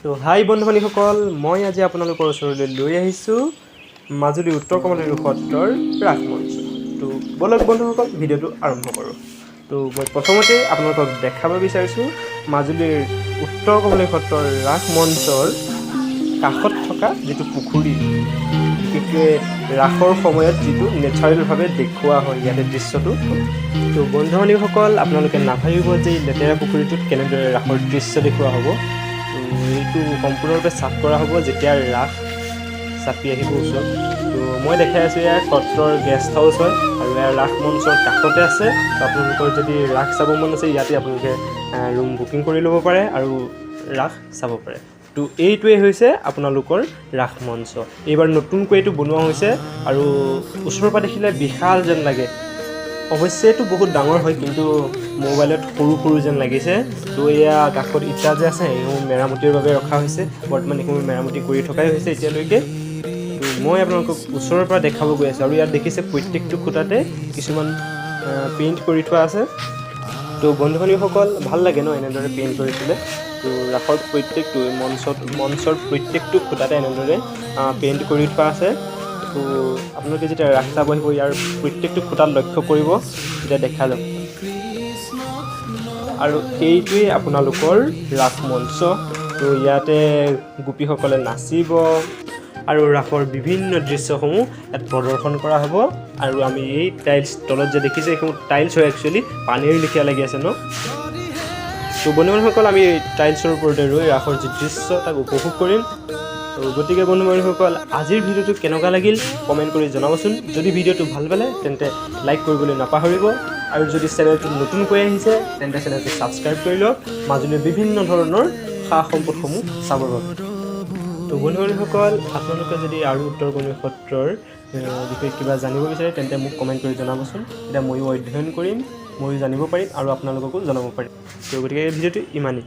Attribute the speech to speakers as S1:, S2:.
S1: তো হাই বন্ধু বান্ধৱীসকল, মই আজি আপোনালোকৰ ওচৰলৈ লৈ আহিছোঁ মাজুলী উত্তৰ কমলাবাৰী সত্ৰৰ ৰাস মঞ্চ। তো বলক বন্ধুসকল, ভিডিঅ'টো আৰম্ভ কৰোঁ। তো মই প্ৰথমতে আপোনালোকক দেখাব বিচাৰিছোঁ মাজুলীৰ উত্তৰ কমলাবাৰী সত্ৰৰ ৰাস মঞ্চৰ কাষত থকা যিটো পুখুৰী, বিশেষকৈ ৰাসৰ সময়ত যিটো নেচাৰেলভাৱে দেখুওৱা হয় ইয়াতে দৃশ্যটো। তো বন্ধু বান্ধৱীসকল, আপোনালোকে নাভাবিব যে লেতেৰা পুখুৰীটোত কেনেদৰে ৰাসৰ দৃশ্য দেখুওৱা হ'ব। এইটো সম্পূৰ্ণৰূপে চাফ কৰা হ'ব যেতিয়া ৰাস চাপি আহিব ওচৰত। তো মই দেখাই আছোঁ ইয়াৰ সত্ৰৰ গেষ্ট হাউচ হয় আৰু ইয়াৰ ৰাস মঞ্চৰ কাষতে আছে। তো আপোনালোকৰ যদি ৰাস চাব মন আছে ইয়াতে আপোনালোকে ৰুম বুকিং কৰি ল'ব পাৰে আৰু ৰাস চাব পাৰে। তো এইটোৱে হৈছে আপোনালোকৰ ৰাস মঞ্চ। এইবাৰ নতুনকৈ এইটো বনোৱা হৈছে আৰু ওচৰৰ পৰা দেখিলে বিশাল যেন লাগে। অৱশ্যে এইটো বহুত ডাঙৰ হয়, কিন্তু মোবাইলত সৰু সৰু যেন লাগিছে। তো এয়া কাষত ইটা যে আছে এইসমূহ মেৰামতিৰ বাবে ৰখা হৈছে। বৰ্তমান এইসমূহ মেৰামতি কৰি থকাই হৈছে এতিয়ালৈকে। তো মই আপোনালোকক ওচৰৰ পৰা দেখাব গৈ আছোঁ আৰু ইয়াত দেখিছে প্ৰত্যেকটো খুঁটাতে কিছুমান পেইণ্ট কৰি থোৱা আছে। তো বন্ধু বান্ধৱীসকল, ভাল লাগে ন এনেদৰে পেইণ্ট কৰি থ'লে। তো ৰাসৰ প্ৰত্যেকটো মঞ্চৰ প্ৰত্যেকটো খুঁটাতে এনেদৰে পেইণ্ট কৰি থোৱা আছে। তো আপোনালোকে যেতিয়া ৰাস চাব আহিব ইয়াৰ প্ৰত্যেকটো খুঁটাত লক্ষ্য কৰিব, তেতিয়া দেখা যাব। আৰু এইটোৱেই আপোনালোকৰ ৰাস মঞ্চ। তো ইয়াতে গোপীসকলে নাচিব আৰু ৰাসৰ বিভিন্ন দৃশ্যসমূহ ইয়াত প্ৰদৰ্শন কৰা হ'ব। আৰু আমি এই টাইলছ তলত যে দেখিছে এইসমূহ টাইলছ হয়, একচুৱেলি পানীৰ লেখীয়া লাগি আছে ন। তো বন্ধু বান্ধৱীসকল, আমি টাইলছৰ ওপৰতে ৰৈ ৰাসৰ যি দৃশ্য তাক উপভোগ কৰিম। তো গতিকে বন্ধু বান্ধৱীসকল, আজিৰ ভিডিঅ'টো কেনেকুৱা লাগিল কমেণ্ট কৰি জনাবচোন। যদি ভিডিঅ'টো ভাল পালে তেন্তে লাইক কৰিবলৈ নাপাহৰিব আৰু যদি চেনেলটো নতুনকৈ আহিছে তেন্তে চেনেলটো ছাবস্ক্ৰাইব কৰি লওক মাজুলীৰ বিভিন্ন ধৰণৰ সা সম্পদসমূহ চাবৰ বাবে। তো বন্ধু বান্ধৱীসকল, আপোনালোকে যদি আৰু উত্তৰ কমলাবাৰী সত্ৰৰ বিষয়ে কিবা জানিব বিচাৰে তেন্তে মোক কমেণ্ট কৰি জনাবচোন। তেতিয়া ময়ো অধ্যয়ন কৰিম, ময়ো জানিব পাৰিম আৰু আপোনালোককো জনাব পাৰিম। তো গতিকে এই ভিডিঅ'টো ইমানেই।